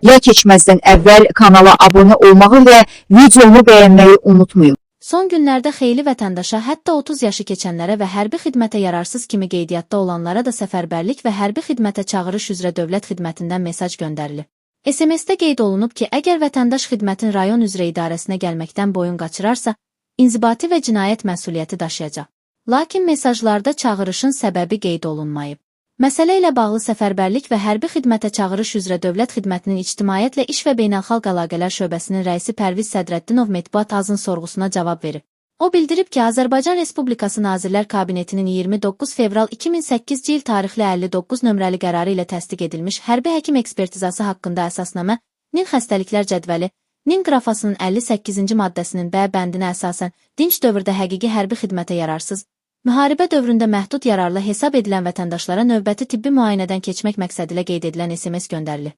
videoya keçməzdən əvvəl kanala abunə olmağı və videomu bəyənməyi unutmayın. Son günlərdə xeyli vətəndaşa, hətta 30 yaşı keçənlərə və hərbi xidmətə yararsız kimi qeydiyyatda olanlara da səfərbərlik və hərbi xidmətə çağırış üzrə dövlət xidmətindən mesaj göndərilib. SMS-də qeyd olunub ki, əgər vətəndaş xidmətin rayon üzrə idarəsinə gəlməkdən boyun qaçırarsa, inzibati və cinayət məsuliyyəti daşıyacaq. Lakin mesajlarda çağırışın səbəbi qeyd olunmayıb. Məsələ ilə bağlı səfərbərlik və hərbi xidmətə çağırış üzrə dövlət xidmətinin İctimaiyyətlə İş və Beynəlxalq Əlaqələr şöbəsinin rəisi Pərviz Sədrəddinov mətbuat azın sorğusuna cavab verib. O bildirib ki, Azərbaycan Respublikası Nazirlər Kabinetinin 29 fevral 2008 il tarixli 59 nömrəli qərarı ilə təsdiq edilmiş hərbi həkim ekspertizası haqqında əsasnamə, NİN xəstəliklər cədvəli, NİN qrafasının 58-ci maddəsinin B bəndinə əsasən dinc dövrdə həqiqi hərbi xidmətə yararsız, müharibə dövründə məhdud yararlı hesab edilən vətəndaşlara növbəti tibbi müayinədən keçmək məqsədilə qeyd edilən SMS göndərilir.